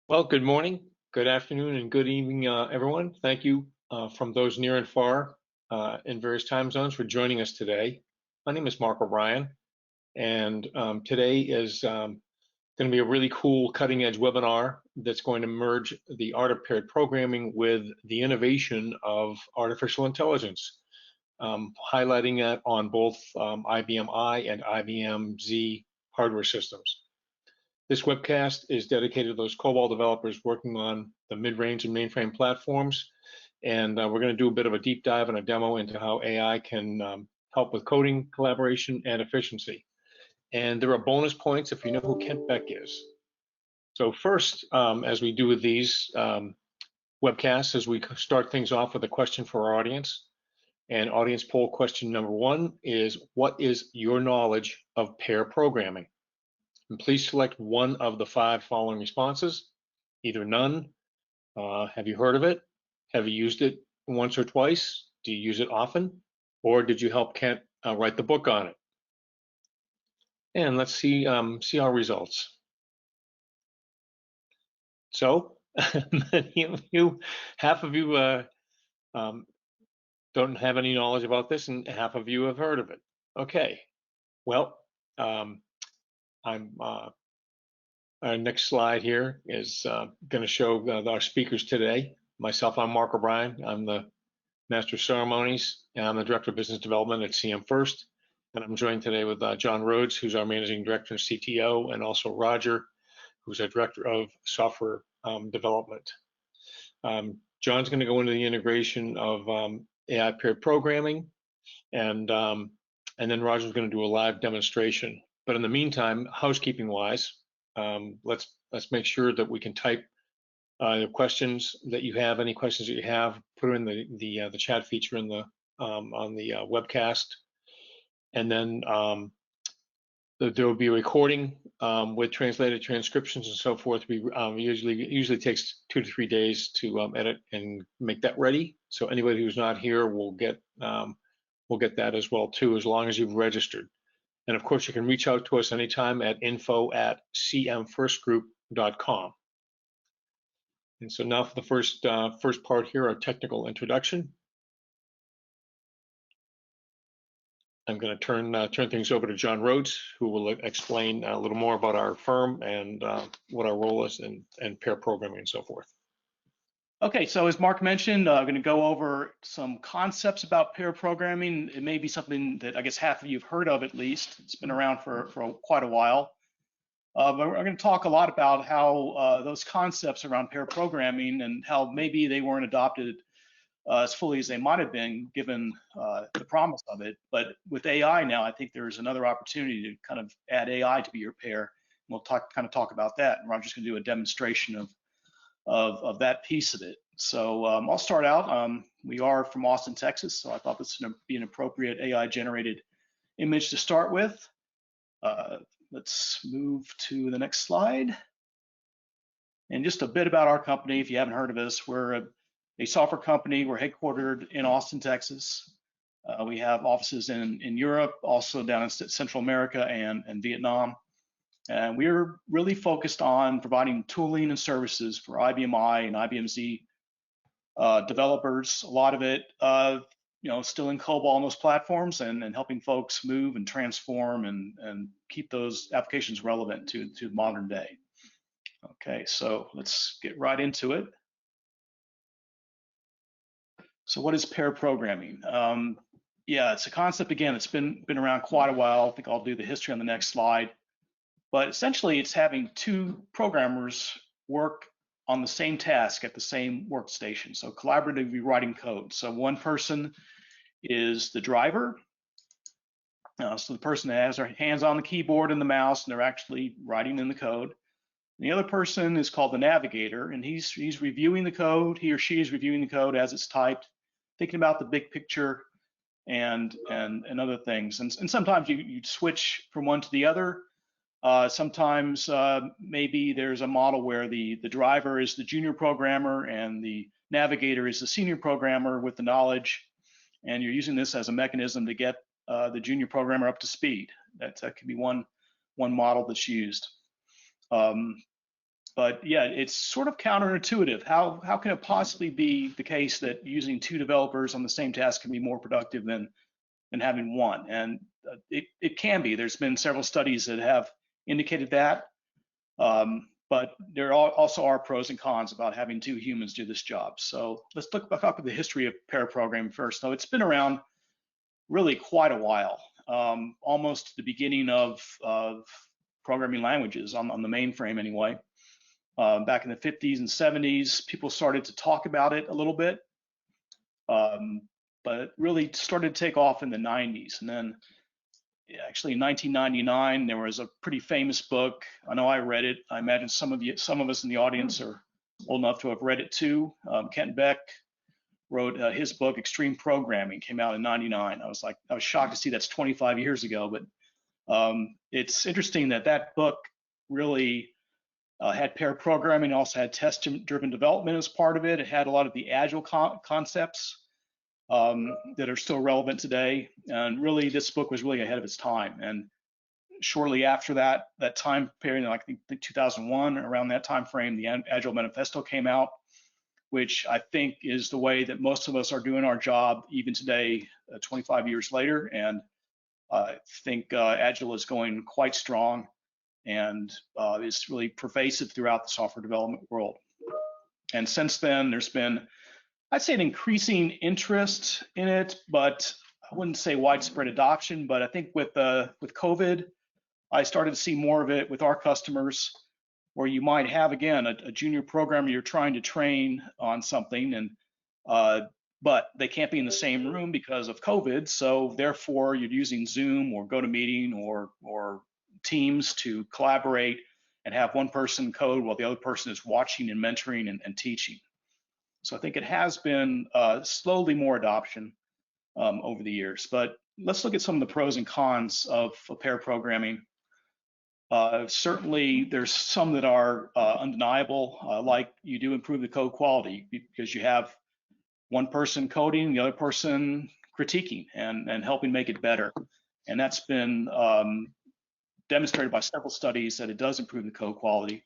Well, good morning, good afternoon, and good evening, everyone. Thank you from those near and far in various time zones for joining us today. My name is Mark O'Brien, and today is going to be a really cool cutting edge webinar that's going to merge the art of paired programming with the innovation of artificial intelligence, highlighting that on both IBM I and IBM Z hardware systems. This webcast is dedicated to those COBOL developers working on the mid-range and mainframe platforms, and we're going to do a bit of a deep dive and a demo into how AI can help with coding, collaboration, and efficiency. And there are bonus points if you know who Kent Beck is. So first, as we do with these webcasts, as we start things off with a question for our audience. And audience poll question number one is, what is your knowledge of pair programming? And please select one of the 5 following responses, either none, have you heard of it, have you used it once or twice, do you use it often, or did you help Kent write the book on it? And let's see our results. So many of you, half of you don't have any knowledge about this, and half of you have heard of it. Okay, well, our next slide here is going to show our speakers today. Myself, I'm Mark O'Brien. I'm the Master of Ceremonies, and I'm the Director of Business Development at CM First. And I'm joined today with John Rhodes, who's our Managing Director and CTO, and also Roger, who's our Director of Software Development. John's going to go into the integration of AI paired programming, and then Roger's going to do a live demonstration. But in the meantime, housekeeping-wise, let's make sure that we can type the questions that you have, any questions that you have, put them in the chat feature in the on the webcast, and then there will be a recording with translated transcriptions and so forth. We usually takes 2 to 3 days to edit and make that ready. So anybody who's not here will get that as well too, as long as you've registered. And of course, you can reach out to us anytime at info@cmfirstgroup.com. And so now for the first part here, our technical introduction. I'm going to turn things over to John Rhodes, who will explain a little more about our firm and what our role is in pair programming and so forth. Okay, so as Mark mentioned, I'm going to go over some concepts about pair programming. It may be something that I guess half of you have heard of at least. It's been around for quite a while. But we're going to talk a lot about how those concepts around pair programming and how maybe they weren't adopted as fully as they might have been given the promise of it. But with AI now, I think there's another opportunity to kind of add AI to be your pair. And we'll talk about that. And Roger's going to do a demonstration of that piece of it. So I'll start out. We are from Austin, Texas, so I thought this would be an appropriate AI-generated image to start with. Let's move to the next slide. And just a bit about our company, if you haven't heard of us, we're a software company. We're headquartered in Austin, Texas. We have offices in Europe, also down in Central America and Vietnam. And we're really focused on providing tooling and services for IBM I and IBM Z developers. A lot of it, still in COBOL on those platforms, and helping folks move and transform and keep those applications relevant to modern day. Okay, so let's get right into it. So what is pair programming? Yeah, it's a concept, again, it's been around quite a while. I think I'll do the history on the next slide. But essentially, it's having 2 programmers work on the same task at the same workstation. So collaboratively writing code. So one person is the driver. So the person that has their hands on the keyboard and the mouse, and they're actually writing in the code. And the other person is called the navigator, and he's reviewing the code. He or she is reviewing the code as it's typed, thinking about the big picture and other things. And sometimes you switch from one to the other. Sometimes maybe there's a model where the driver is the junior programmer and the navigator is the senior programmer with the knowledge, and you're using this as a mechanism to get the junior programmer up to speed. That could be one model that's used. But yeah, it's sort of counterintuitive. How can it possibly be the case that using 2 developers on the same task can be more productive than having one? And it can be. There's been several studies that have indicated that. But there also are pros and cons about having 2 humans do this job. So let's look back up at the history of pair programming first. So it's been around really quite a while, almost the beginning of programming languages on the mainframe anyway. Back in the 50s and 70s, people started to talk about it a little bit, but it really started to take off in the 90s. And then actually in 1999, there was a pretty famous book. I know I read it. I imagine some of us in the audience are old enough to have read it too. Kent Beck wrote his book, Extreme Programming, came out in 99. I was shocked to see that's 25 years ago, but it's interesting that book really had pair programming, also had test-driven development as part of it. It had a lot of the agile concepts that are still relevant today. And really, this book was really ahead of its time. And shortly after that time period, like I think 2001, around that time frame, the Agile Manifesto came out, which I think is the way that most of us are doing our job even today, 25 years later. And I think Agile is going quite strong and is really pervasive throughout the software development world. And since then, there's been, I'd say, an increasing interest in it, but I wouldn't say widespread adoption. But I think with COVID, I started to see more of it with our customers, where you might have, again, a junior programmer you're trying to train on something, and but they can't be in the same room because of COVID. So therefore, you're using Zoom or GoToMeeting or Teams to collaborate and have one person code while the other person is watching and mentoring and teaching. So I think it has been slowly more adoption over the years. But let's look at some of the pros and cons of pair programming. Certainly, there's some that are undeniable, like you do improve the code quality because you have one person coding, the other person critiquing and helping make it better. And that's been demonstrated by several studies that it does improve the code quality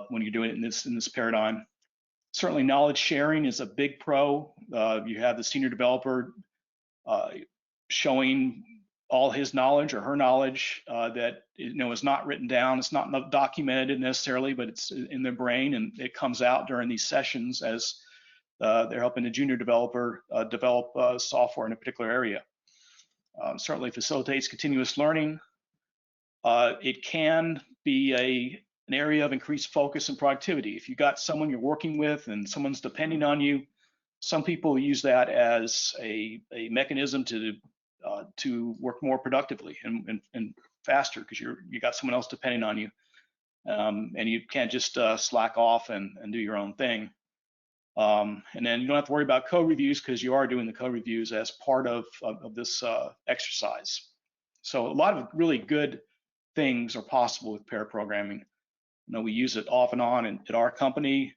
when you're doing it in this paradigm. Certainly, knowledge sharing is a big pro. You have the senior developer showing all his knowledge or her knowledge that is not written down. It's not documented necessarily, but it's in their brain, and it comes out during these sessions as they're helping the junior developer develop software in a particular area. Certainly facilitates continuous learning. It can be an area of increased focus and productivity. If you got someone you're working with and someone's depending on you, some people use that as a mechanism to work more productively and faster because you got someone else depending on you, and you can't just slack off and do your own thing. And then you don't have to worry about code reviews because you are doing the code reviews as part of this exercise. So a lot of really good things are possible with pair programming. We use it off and on at our company.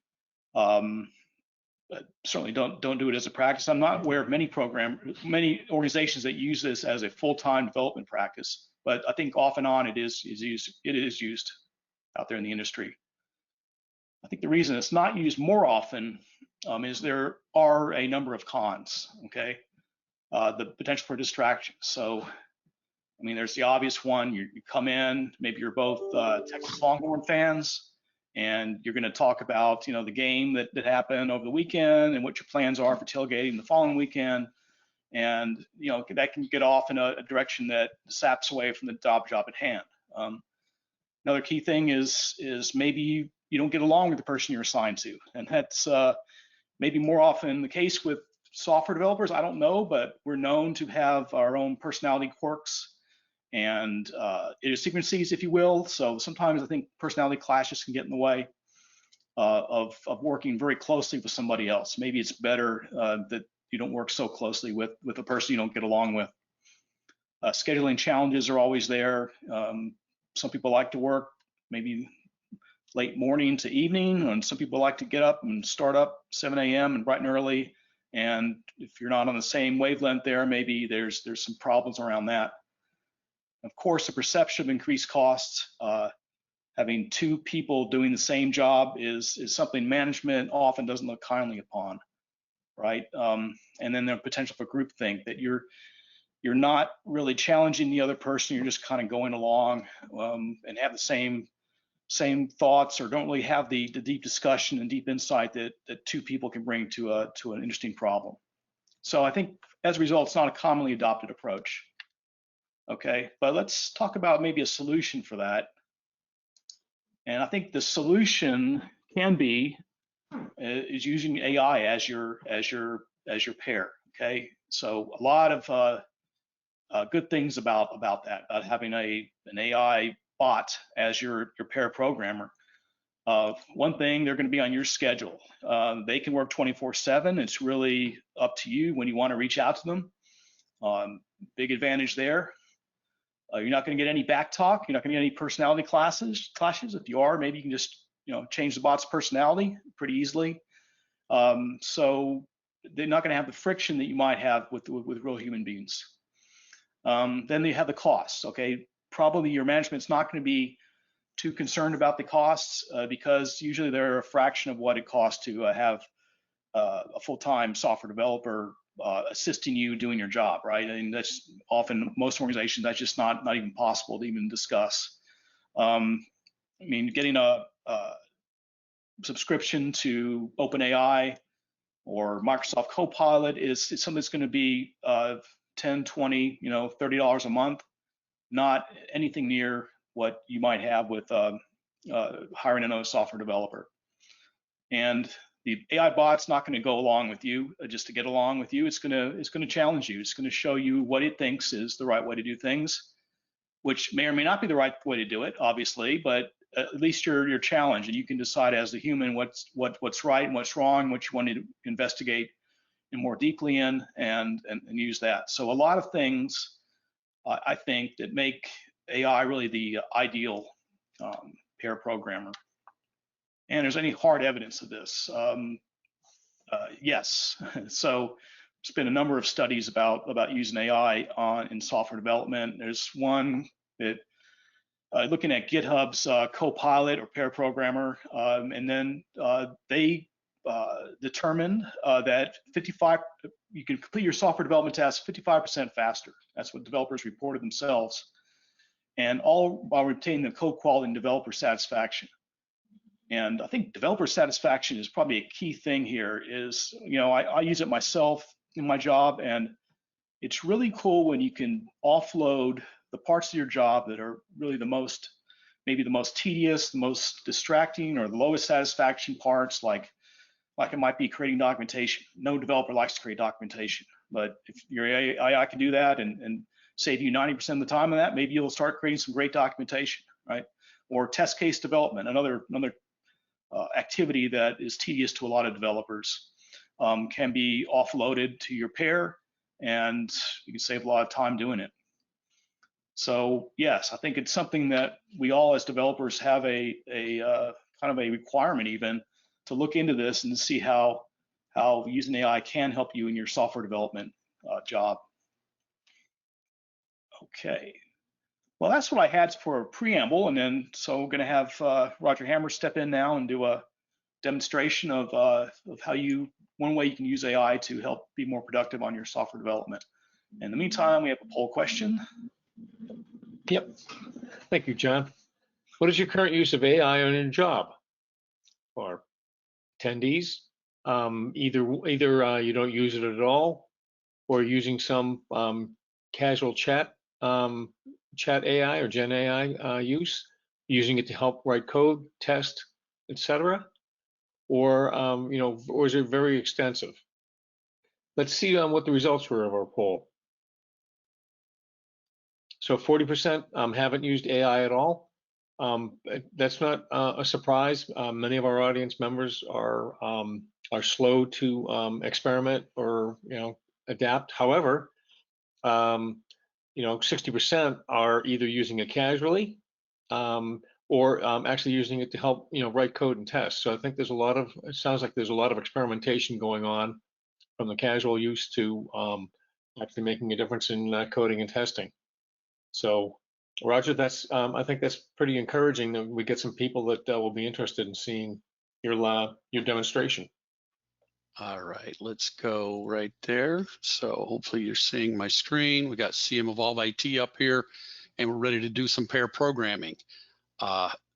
But certainly don't do it as a practice. I'm not aware of many organizations that use this as a full-time development practice, but I think off and on it is used out there in the industry. I think the reason it's not used more often is there are a number of cons. Okay, the potential for distraction. So, I mean, there's the obvious one. You come in, maybe you're both Texas Longhorn fans, and you're going to talk about, the game that happened over the weekend and what your plans are for tailgating the following weekend. And, that can get off in a direction that saps away from the job at hand. Another key thing is maybe you don't get along with the person you're assigned to. And that's maybe more often the case with software developers. I don't know, but we're known to have our own personality quirks and idiosyncrasies, if you will. So sometimes I think personality clashes can get in the way of working very closely with somebody else. Maybe it's better that you don't work so closely with a person you don't get along with. Scheduling challenges are always there. Some people like to work maybe late morning to evening, and some people like to get up and start up 7 a.m. and bright and early. And if you're not on the same wavelength there, maybe there's some problems around that. Of course, the perception of increased costs having two people doing the same job is something management often doesn't look kindly upon, right? And then the potential for groupthink, that you're not really challenging the other person, you're just kind of going along and have the same thoughts, or don't really have the deep discussion and deep insight that two people can bring to an interesting problem. So I think as a result, it's not a commonly adopted approach. Okay, but let's talk about maybe a solution for that. And I think the solution can be is using AI as your pair. Okay, so a lot of good things about that, about having an AI bot as your pair programmer. One thing, they're going to be on your schedule. They can work 24/7. It's really up to you when you want to reach out to them. Big advantage there. You're not going to get any back talk. You're not going to get any personality clashes. If you are, maybe you can just change the bot's personality pretty easily. So they're not going to have the friction that you might have with real human beings. Then you have the costs. Okay, probably your management's not going to be too concerned about the costs because usually they're a fraction of what it costs to have a full-time software developer assisting you doing your job, right? I mean, that's often, most organizations, that's just not even possible to even discuss. I mean, getting a subscription to OpenAI or Microsoft Copilot is something that's going to be $10, $20, $30 a month, not anything near what you might have with hiring another software developer. And the AI bot's not going to go along with you just to get along with you. It's going to challenge you. It's going to show you what it thinks is the right way to do things, which may or may not be the right way to do it, obviously, but at least you're challenged, and you can decide as a human what's right and what's wrong, what you want to investigate and more deeply in, and use that. So a lot of things I think that make AI really the ideal pair programmer. And there's any hard evidence of this? Yes. So there's been a number of studies about using AI in software development. There's one that looking at GitHub's Copilot or pair programmer, and then they determined that you can complete your software development tasks 55% faster. That's what developers reported themselves, and all while retaining the code quality and developer satisfaction. And I think developer satisfaction is probably a key thing here. Is I use it myself in my job, and it's really cool when you can offload the parts of your job that are really maybe the most tedious, the most distracting, or the lowest satisfaction parts, like it might be creating documentation. No developer likes to create documentation, but if your AI can do that and save you 90% of the time on that, maybe you'll start creating some great documentation, right? Or test case development, another activity that is tedious to a lot of developers, can be offloaded to your pair, and you can save a lot of time doing it. So yes, I think it's something that we all as developers have a kind of a requirement even to look into this and to see how using AI can help you in your software development job. Okay. Well, that's what I had for a preamble, and then so we're going to have Roger Hammer step in now and do a demonstration of how one way you can use AI to help be more productive on your software development. In the meantime, we have a poll question. Yep. Thank you, John. What is your current use of AI on your job? Or attendees, either you don't use it at all, or using some casual chat AI or Gen AI using it to help write code, test, etc. Or or is it very extensive? Let's see what the results were of our poll. So 40% haven't used AI at all. That's not a surprise. Many of our audience members are slow to experiment or adapt. However, 60% are either using it casually or actually using it to help write code and test. So I think there's it sounds like there's a lot of experimentation going on from the casual use to actually making a difference in coding and testing. So Roger, I think that's pretty encouraging that we get some people that will be interested in seeing your demonstration. All right, let's go right there. So hopefully you're seeing my screen. We got CM Evolve IT up here, and we're ready to do some pair programming.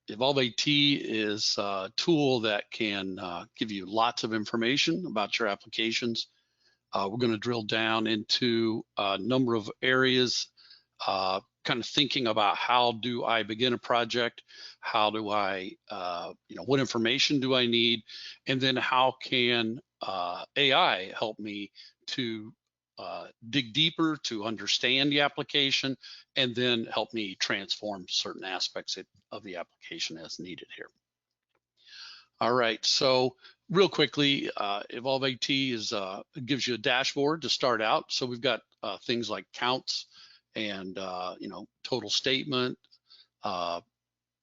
Evolve IT is a tool that can give you lots of information about your applications. We're going to drill down into a number of areas, kind of thinking about how do I begin a project, how do I, what information do I need, and then how can AI help me to dig deeper to understand the application, and then help me transform certain aspects of the application as needed here. All right, so real quickly, Evolve AT gives you a dashboard to start out. So we've got things like counts and total statement,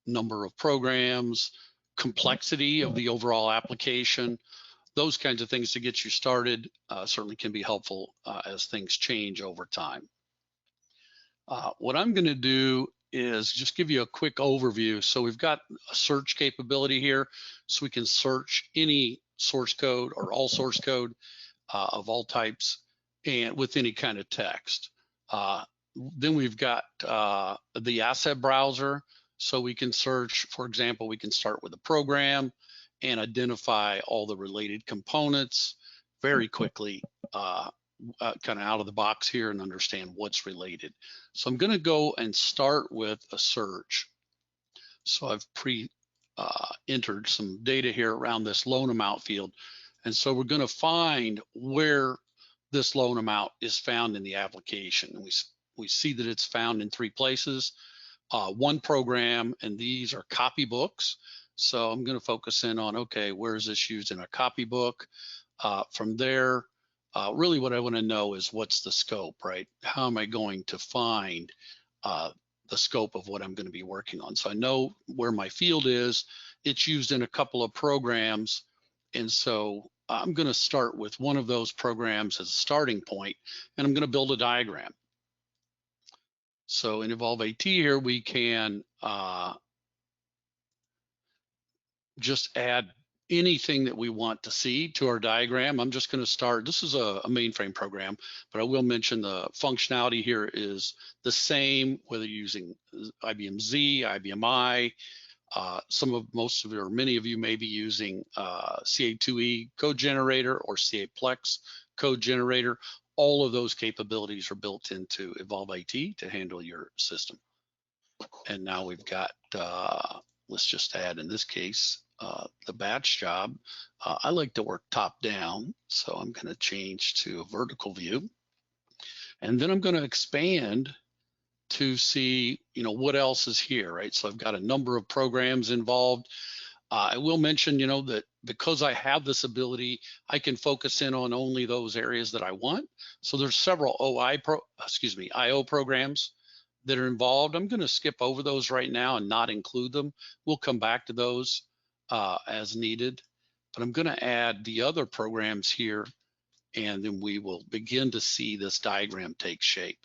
number of programs, complexity of the overall application. Those kinds of things to get you started certainly can be helpful as things change over time. What I'm going to do is just give you a quick overview. So we've got a search capability here, so we can search any source code or all source code of all types and with any kind of text. Then we've got the asset browser, so we can search, for example, we can start with a program and identify all the related components very quickly, kind of out of the box here, and understand what's related. So I'm going to go and start with a search. So I've entered some data here around this loan amount field. And so we're going to find where this loan amount is found in the application. And we see that it's found in 3 places. One program, and these are copybooks. So I'm going to focus in on, okay, where is this used in a copybook? From there, really what I want to know is what's the scope, right? How am I going to find the scope of what I'm going to be working on? So I know where my field is. It's used in a couple of programs. And so I'm going to start with one of those programs as a starting point, and I'm going to build a diagram. So in Evolve AT here, we can just add anything that we want to see to our diagram. I'm just going to start. This is a mainframe program, but I will mention the functionality here is the same whether you're using IBM Z, IBM I. Most of you, or many of you, may be using CA2E code generator or CA Plex code generator. All of those capabilities are built into Evolve IT to handle your system. And now we've got, let's just add, in this case, the batch job. I like to work top down, so I'm going to change to a vertical view. And then I'm going to expand to see, what else is here, right? So I've got a number of programs involved. I will mention, that because I have this ability, I can focus in on only those areas that I want. So there's several IO programs that are involved. I'm going to skip over those right now and not include them. We'll come back to those as needed. But I'm going to add the other programs here, and then we will begin to see this diagram take shape.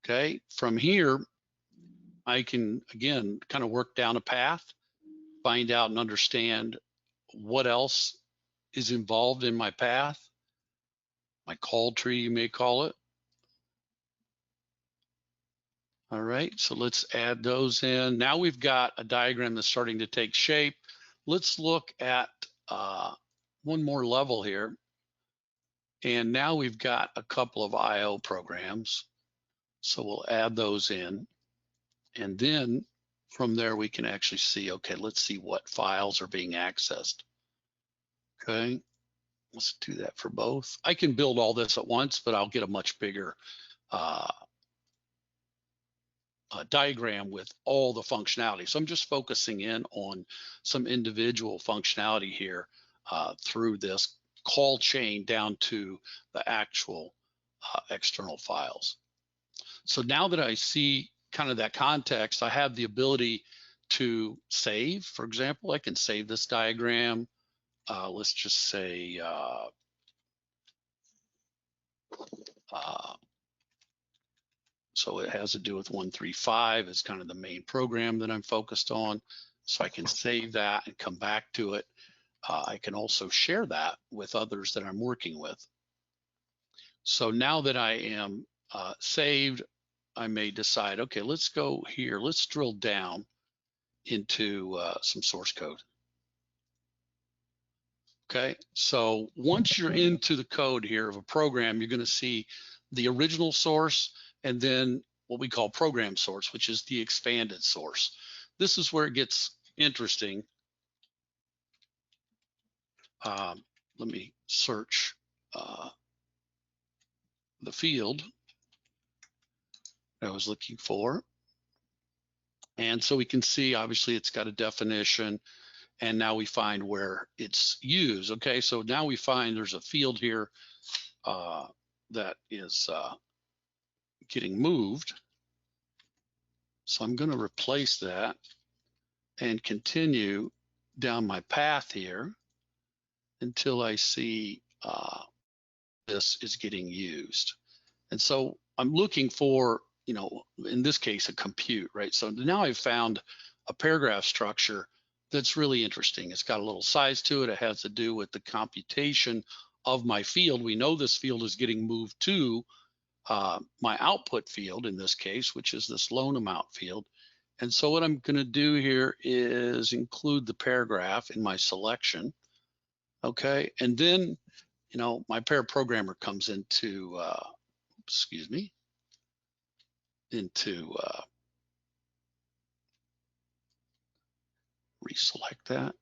Okay, from here, I can, again, kind of work down a path, find out and understand what else is involved in my path, my call tree, you may call it. All right, so let's add those in. Now we've got a diagram that's starting to take shape. Let's look at one more level here. And now we've got a couple of IO programs. So we'll add those in. And then from there, we can actually see, okay, let's see what files are being accessed. Okay, let's do that for both. I can build all this at once, but I'll get a much bigger diagram with all the functionality. So I'm just focusing in on some individual functionality here through this call chain down to the actual external files. So now that I see kind of that context, I have the ability to save. For example, I can save this diagram. Let's just say So it has to do with 135. It's kind of the main program that I'm focused on. So I can save that and come back to it. I can also share that with others that I'm working with. So now that I am saved, I may decide, okay, let's go here. Let's drill down into some source code. Okay, so once you're into the code here of a program, you're going to see the original source and then what we call program source, which is the expanded source. This is where it gets interesting. Let me search the field I was looking for. And so we can see, obviously, it's got a definition. And now we find where it's used. Okay, so now we find there's a field here that is getting moved. So I'm going to replace that and continue down my path here until I see this is getting used. And so I'm looking for, you know, in this case, a compute, right? So now I've found a paragraph structure that's really interesting. It's got a little size to it. It has to do with the computation of my field. We know this field is getting moved to my output field in this case, which is this loan amount field. And so what I'm going to do here is include the paragraph in my selection. Okay, and then, you know, my pair programmer comes into, excuse me, into reselect that.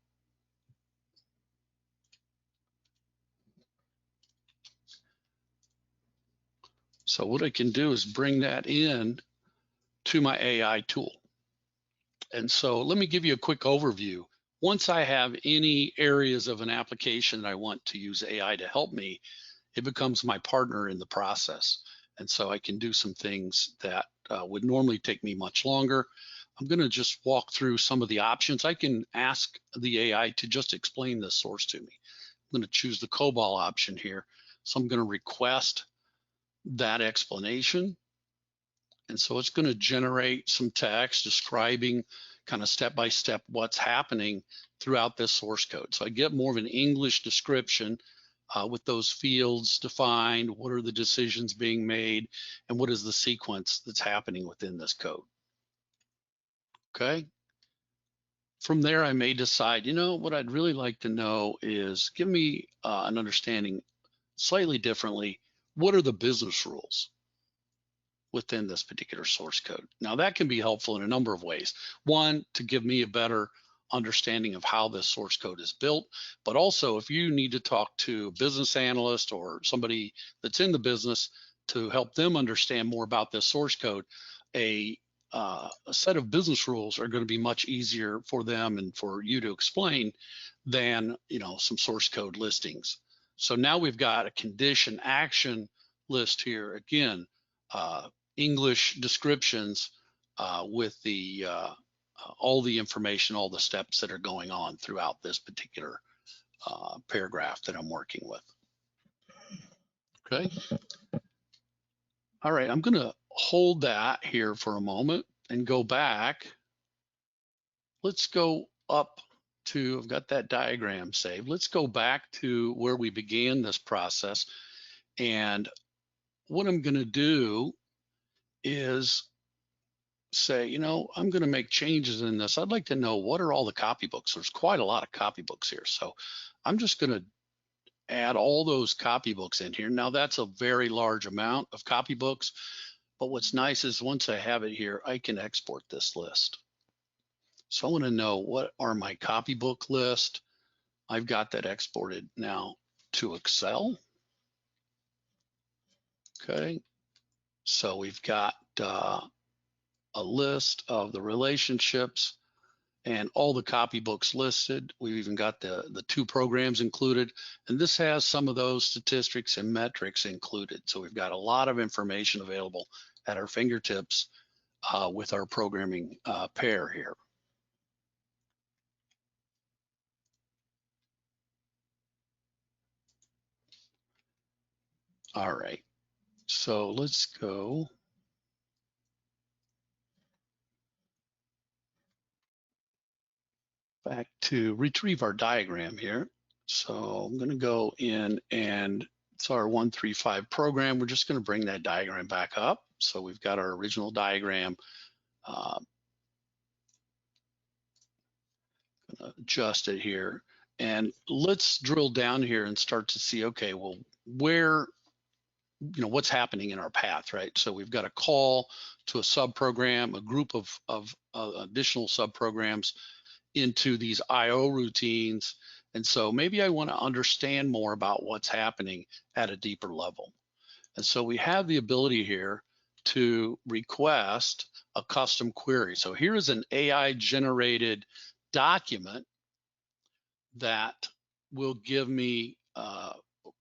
So what I can do is bring that in to my AI tool. And so let me give you a quick overview. Once I have any areas of an application that I want to use AI to help me, it becomes my partner in the process. And so I can do some things that would normally take me much longer. I'm going to just walk through some of the options. I can ask the AI to just explain this source to me. I'm going to choose the COBOL option here. So I'm going to request that explanation. And so it's going to generate some text describing kind of step-by-step what's happening throughout this source code. So I get more of an English description with those fields defined, what are the decisions being made, and what is the sequence that's happening within this code. Okay. From there, I may decide, you know, what I'd really like to know is give me an understanding slightly differently. What are the business rules within this particular source code? Now that can be helpful in a number of ways. One, to give me a better understanding of how this source code is built, but also if you need to talk to a business analyst or somebody that's in the business to help them understand more about this source code, a set of business rules are going to be much easier for them and for you to explain than, you know, some source code listings. So now we've got a condition action list here. Again, English descriptions with the all the information, all the steps that are going on throughout this particular paragraph that I'm working with. Okay. All right, I'm going to hold that here for a moment and go back. Let's go up to, I've got that diagram saved. Let's go back to where we began this process. And what I'm going to do is say, you know, I'm going to make changes in this. I'd like to know what are all the copybooks. There's quite a lot of copybooks here. So I'm just going to add all those copybooks in here. Now that's a very large amount of copybooks, but what's nice is once I have it here, I can export this list. So I want to know what are my copybook list. I've got that exported now to Excel. Okay, so we've got a list of the relationships and all the copybooks listed. We've even got the two programs included, and this has some of those statistics and metrics included. So we've got a lot of information available at our fingertips with our programming pair here. All right, so let's go back to retrieve our diagram here. So I'm going to go in, and it's our 135 program. We're just going to bring that diagram back up. So we've got our original diagram. Adjust it here, and let's drill down here and start to see, okay, well, where, what's happening in our path, right? So we've got a call to a subprogram, a group of additional subprograms into these IO routines. And so maybe I want to understand more about what's happening at a deeper level. And so we have the ability here to request a custom query. So here is an AI generated document that will give me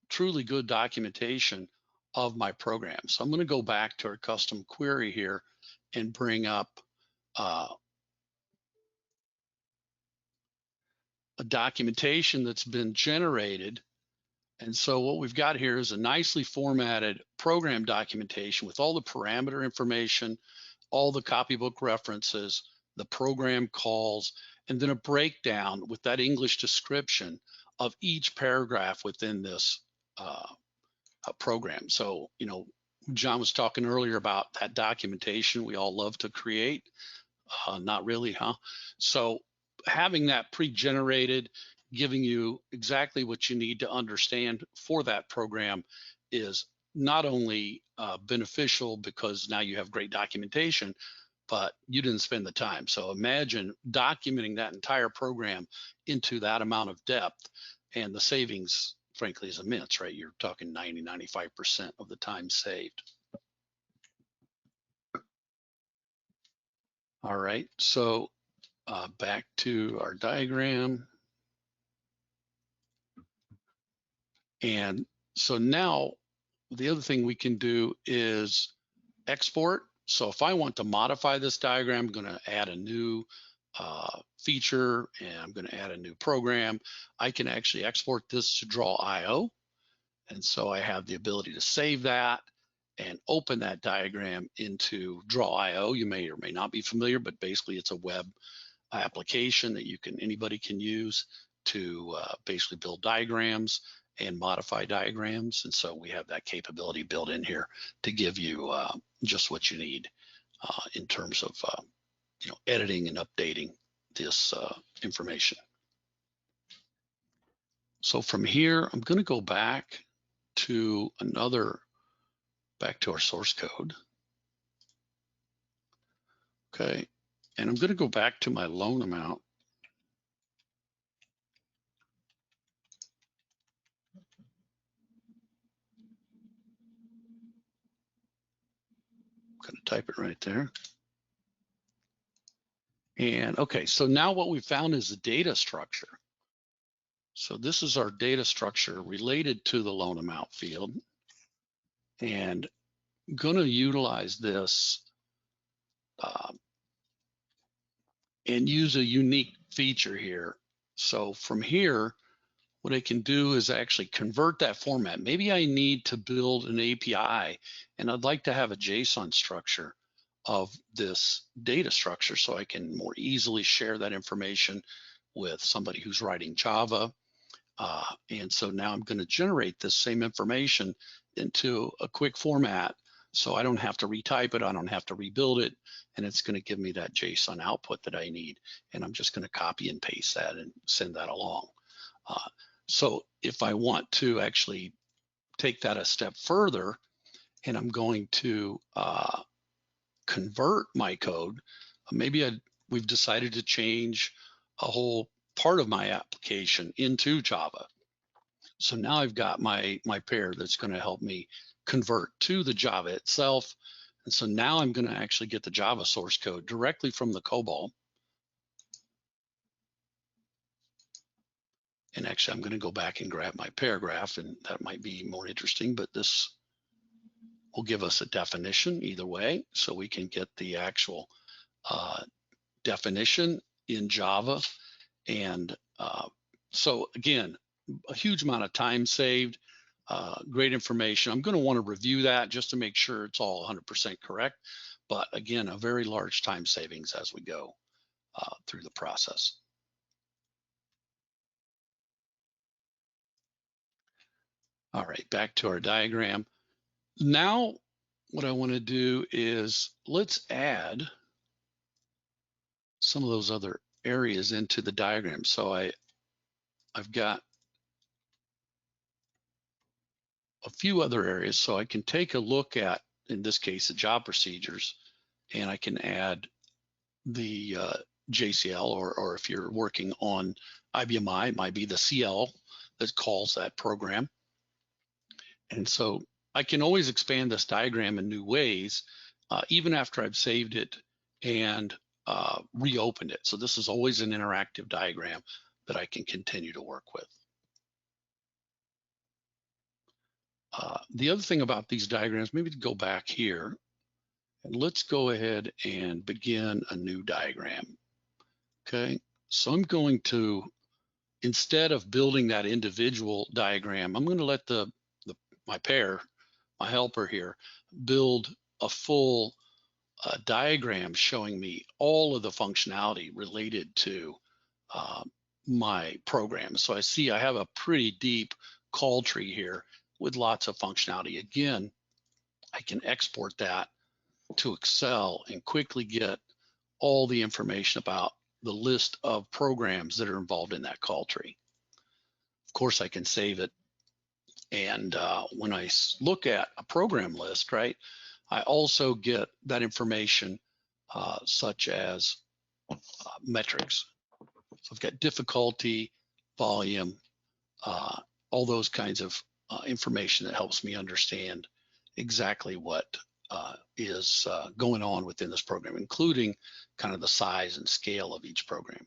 truly good documentation of my program. So I'm going to go back to our custom query here and bring up a documentation that's been generated. And so what we've got here is a nicely formatted program documentation with all the parameter information, all the copybook references, the program calls, and then a breakdown with that English description of each paragraph within this program. So, John was talking earlier about that documentation we all love to create. Not really, huh? So having that pre-generated, giving you exactly what you need to understand for that program is not only beneficial because now you have great documentation, but you didn't spend the time. So imagine documenting that entire program into that amount of depth, and the savings, frankly, is immense, right? You're talking 90–95% of the time saved. All right, so back to our diagram. And so now the other thing we can do is export. So if I want to modify this diagram, I'm going to add a new feature, and I'm going to add a new program. I can actually export this to Draw.io. And so I have the ability to save that and open that diagram into Draw.io. You may or may not be familiar, but basically it's a web application that anybody can use to basically build diagrams and modify diagrams. And so we have that capability built in here to give you just what you need in terms of editing and updating this information. So from here, I'm going to go back to our source code. Okay, and I'm going to go back to my loan amount. I'm going to type it right there. And okay, so now what we found is the data structure. So this is our data structure related to the loan amount field. And I'm going to utilize this and use a unique feature here. So from here, what I can do is actually convert that format. Maybe I need to build an API, and I'd like to have a JSON structure of this data structure so I can more easily share that information with somebody who's writing Java. And so now I'm going to generate this same information into a quick format, so I don't have to retype it, I don't have to rebuild it, and it's going to give me that JSON output that I need. And I'm just going to copy and paste that and send that along. So if I want to actually take that a step further, and I'm going to convert my code, maybe we've decided to change a whole part of my application into Java. So now I've got my pair that's going to help me convert to the Java itself. And so now I'm going to actually get the Java source code directly from the COBOL. And actually, I'm going to go back and grab my paragraph, and that might be more interesting, but this will give us a definition either way. So we can get the actual definition in Java. And so again, a huge amount of time saved, great information. I'm going to want to review that just to make sure it's all 100% correct. But again, a very large time savings as we go through the process. All right, back to our diagram. Now, what I want to do is let's add some of those other areas into the diagram. So I've got a few other areas, so I can take a look at, in this case, the job procedures, and I can add the JCL, or if you're working on IBM I, it might be the CL that calls that program. And so I can always expand this diagram in new ways, even after I've saved it and reopened it. So this is always an interactive diagram that I can continue to work with. The other thing about these diagrams, maybe to go back here, and let's go ahead and begin a new diagram. Okay, so I'm going to, instead of building that individual diagram, I'm going to let my helper here, build a full diagram showing me all of the functionality related to my program. So I see I have a pretty deep call tree here with lots of functionality. Again, I can export that to Excel and quickly get all the information about the list of programs that are involved in that call tree. Of course, I can save it. And when I look at a program list, right, I also get that information such as metrics. So I've got difficulty, volume, all those kinds of information that helps me understand exactly what is going on within this program, including kind of the size and scale of each program.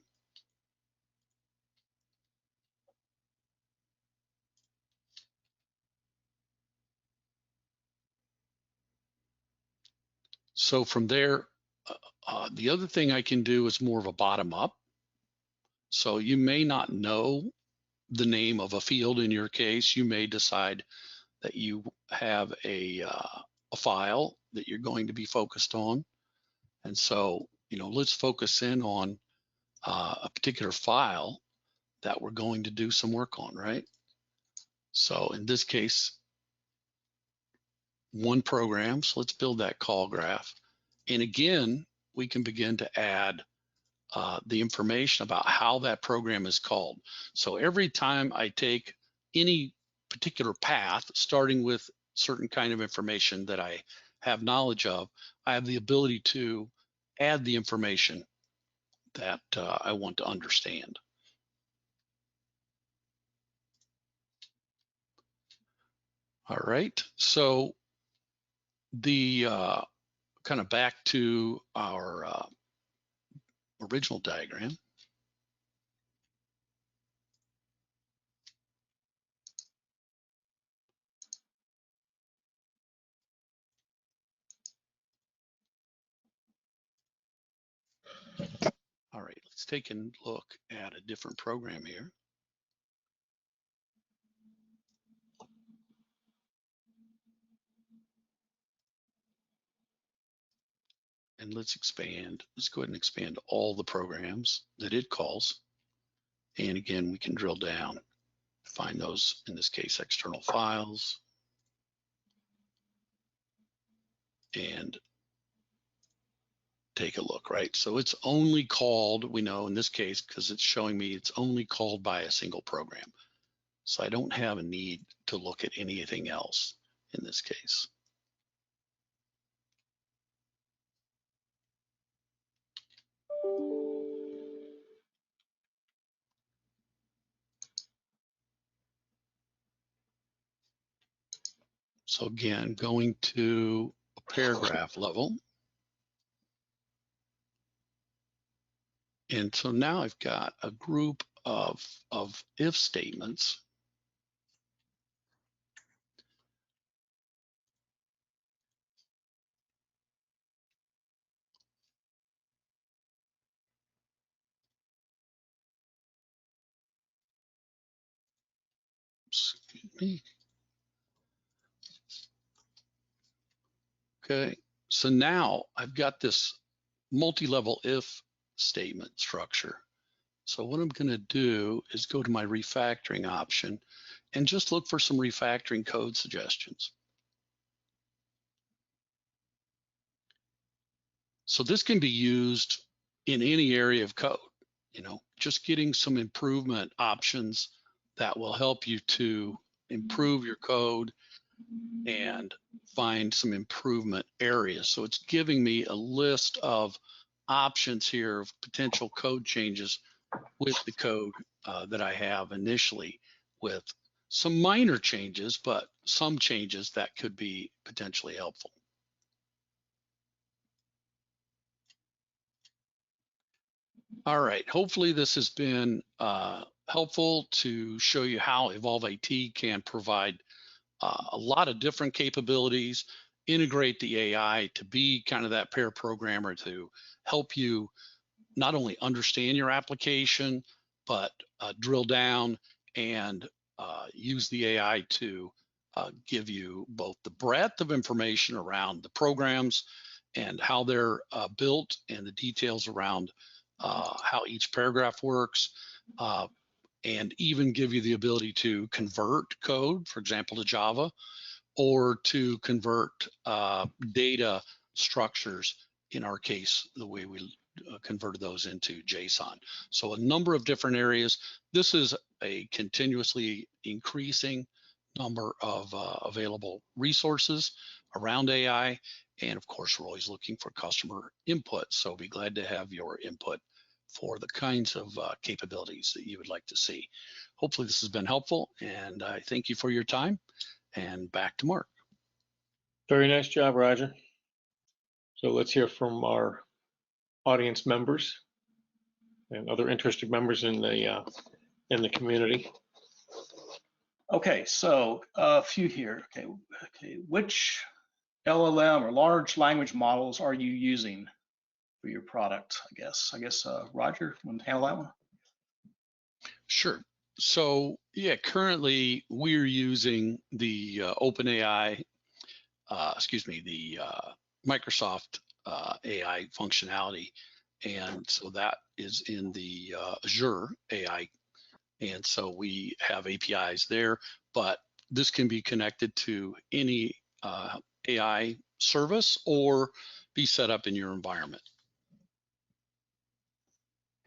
So from there, the other thing I can do is more of a bottom up. So you may not know the name of a field in your case. You may decide that you have a file that you're going to be focused on. And so, let's focus in on a particular file that we're going to do some work on, right? So in this case, one program. So let's build that call graph. And again, we can begin to add the information about how that program is called. So every time I take any particular path, starting with certain kind of information that I have knowledge of, I have the ability to add the information that I want to understand. All right, so the kind of back to our original diagram. All right, let's take a look at a different program here. And let's expand. Let's go ahead and expand all the programs that it calls. And again, we can drill down, find those, in this case, external files. And take a look, right? So it's only called, we know in this case, because it's showing me it's only called by a single program. So I don't have a need to look at anything else in this case. So again, going to a paragraph level. And so now I've got a group of if statements. Excuse me. Okay, so now I've got this multi-level if statement structure. So what I'm going to do is go to my refactoring option and just look for some refactoring code suggestions. So this can be used in any area of code, just getting some improvement options that will help you to improve your code and find some improvement areas. So it's giving me a list of options here of potential code changes with the code that I have initially, with some minor changes, but some changes that could be potentially helpful. All right, hopefully this has been helpful to show you how Evolve IT can provide a lot of different capabilities, integrate the AI to be kind of that pair programmer to help you not only understand your application, but drill down and use the AI to give you both the breadth of information around the programs and how they're built and the details around how each paragraph works, and even give you the ability to convert code, for example, to Java, or to convert data structures, in our case, the way we converted those into JSON. So a number of different areas. This is a continuously increasing number of available resources around AI. And of course, we're always looking for customer input. So I'll be glad to have your input for the kinds of capabilities that you would like to see. Hopefully this has been helpful, and I thank you for your time. And back to Mark. Very nice job, Roger. So let's hear from our audience members and other interested members in the community. Okay, so a few here. Okay. Which LLM or large language models are you using for your product? I guess Roger, want to handle that one? Sure. So yeah, currently we're using the OpenAI, the Microsoft AI functionality, and so that is in the Azure AI, and so we have APIs there. But this can be connected to any AI service or be set up in your environment.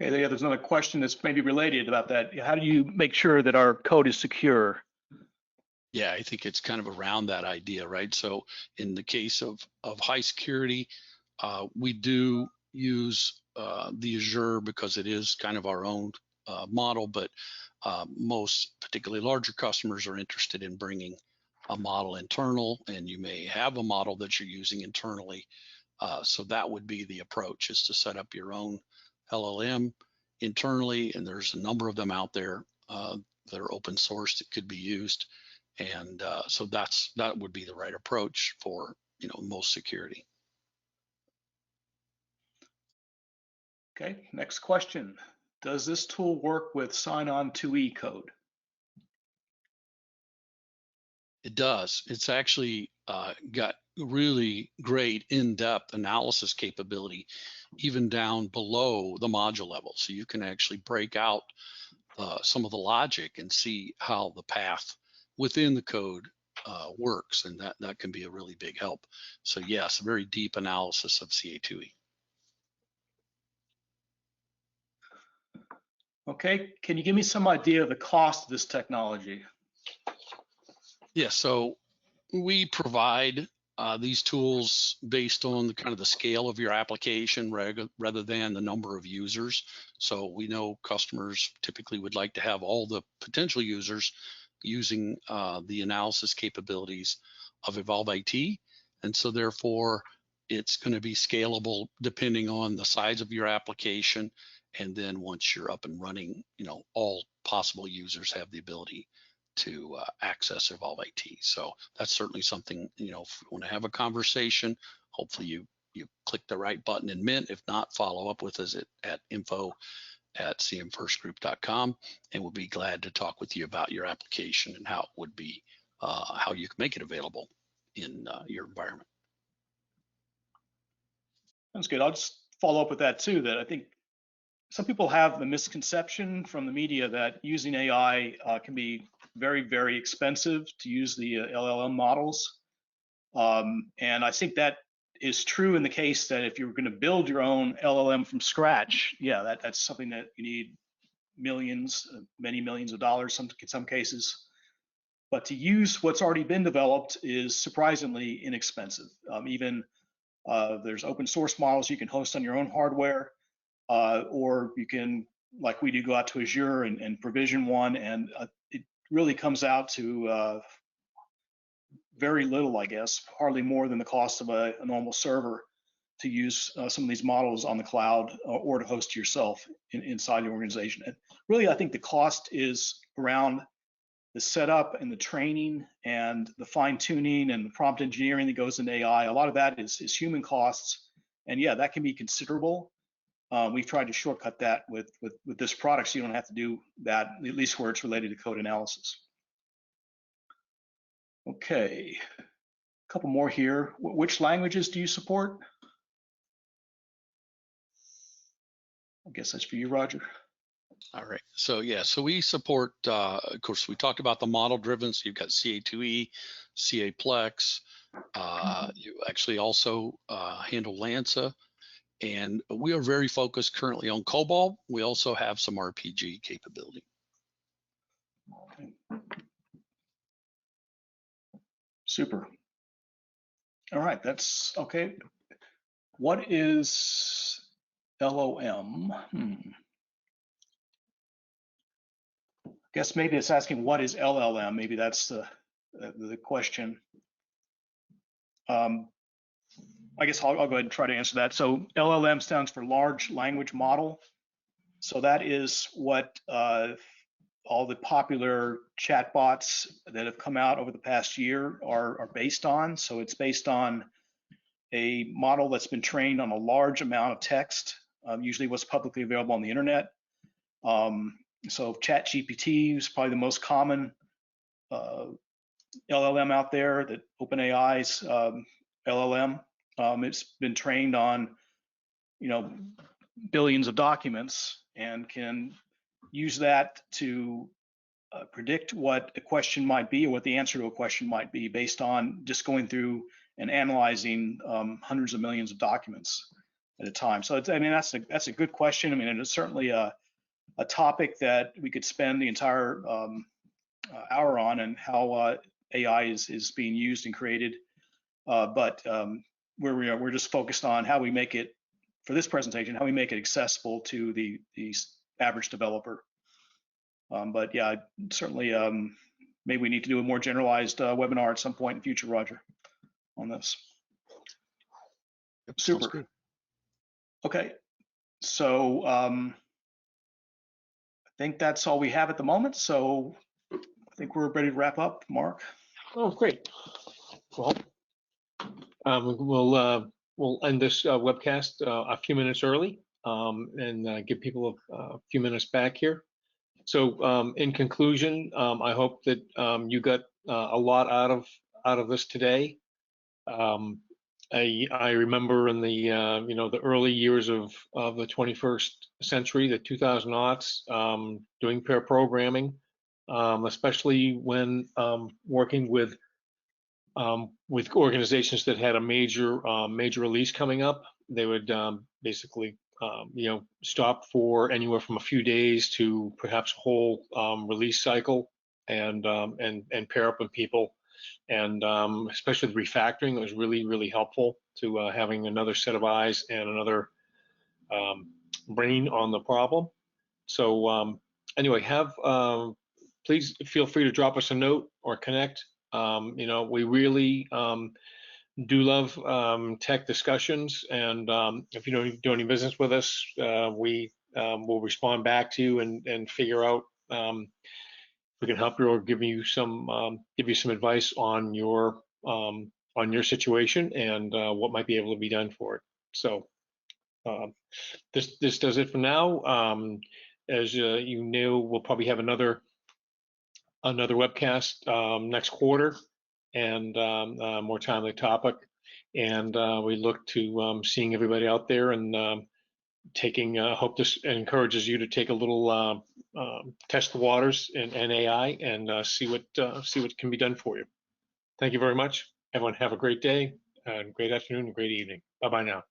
Okay, there's another question that's maybe related about that. How do you make sure that our code is secure? Yeah, I think it's kind of around that idea, right? So in the case of high security, we do use the Azure because it is kind of our own model, but most particularly larger customers are interested in bringing a model internal, and you may have a model that you're using internally. So that would be the approach, is to set up your own LLM internally, and there's a number of them out there that are open source that could be used. And so that would be the right approach for most security. Okay, next question. Does this tool work with sign-on 2E code? It does. It's actually got really great in-depth analysis capability, even down below the module level. So you can actually break out some of the logic and see how the path within the code works, and that can be a really big help. So yes, a very deep analysis of CA2E. Okay, can you give me some idea of the cost of this technology? Yeah, so we provide these tools based on the kind of the scale of your application rather than the number of users. So we know customers typically would like to have all the potential users using the analysis capabilities of Evolve IT. And so therefore, it's going to be scalable depending on the size of your application. And then once you're up and running, all possible users have the ability to access Evolve IT. So that's certainly something, if you want to have a conversation, hopefully you click the right button in Mint. If not, follow up with us at info@cmfirstgroup.com, and we'll be glad to talk with you about your application and how it would be, how you can make it available in your environment. That's good. I'll just follow up with that too, that I think some people have the misconception from the media that using AI can be very, very expensive to use the LLM models. And I think that is true in the case that if you're going to build your own LLM from scratch, yeah, that's something that you need millions, many millions of dollars in some cases. But to use what's already been developed is surprisingly inexpensive. Even there's open source models you can host on your own hardware, or you can, like we do, go out to Azure and provision one, and it really comes out to very little, I guess, hardly more than the cost of a normal server to use some of these models on the cloud or to host yourself inside your organization. And really, I think the cost is around the setup and the training and the fine tuning and the prompt engineering that goes into AI. A lot of that is human costs. And yeah, that can be considerable. We've tried to shortcut that with this product, so you don't have to do that, at least where it's related to code analysis. Okay, a couple more here. Which languages do you support? I guess that's for you, Roger. All right. So yeah, so we support, of course, we talked about the model driven. So you've got CA2E, CA Plex. You actually also handle LANSA. And we are very focused currently on COBOL. We also have some RPG capability. Okay. Super. All right, that's okay. What is LOM? Guess maybe it's asking what is LLM. Maybe that's the question. I guess I'll go ahead and try to answer that. So LLM stands for large language model. So that is what all the popular chatbots that have come out over the past year are based on. So it's based on a model that's been trained on a large amount of text, usually what's publicly available on the internet. So ChatGPT is probably the most common LLM out there, that OpenAI's LLM. It's been trained on, billions of documents and can use that to predict what a question might be or what the answer to a question might be based on just going through and analyzing hundreds of millions of documents at a time. So that's a good question. I mean, it's certainly a topic that we could spend the entire hour on, and how AI is being used and created. But we're just focused on how we make it, for this presentation, how we make it accessible to the average developer. But yeah, certainly maybe we need to do a more generalized webinar at some point in the future, Roger, on this. Yep, Super. sounds good. Okay, so I think that's all we have at the moment. So I think we're ready to wrap up, Mark. Oh, great. Well, we'll end this webcast a few minutes early and give people a few minutes back here. So in conclusion, I hope that you got a lot out of this today. I remember in the the early years of the 21st century, the 2000 aughts, doing pair programming, especially when working with organizations that had a major release coming up. They would basically stop for anywhere from a few days to perhaps a whole release cycle, and pair up with people. And especially with refactoring, it was really helpful to having another set of eyes and another brain on the problem. So anyway, please feel free to drop us a note or connect. We really do love tech discussions, and if you don't do any business with us, we will respond back to you and figure out if we can help you or give you some advice on your situation and what might be able to be done for it. So this does it for now. As you know, we'll probably have another webcast next quarter, and more timely topic. And we look to seeing everybody out there, and hope this encourages you to take a little test the waters in AI and see what can be done for you. Thank you very much. Everyone have a great day and great afternoon and great evening. Bye-bye now.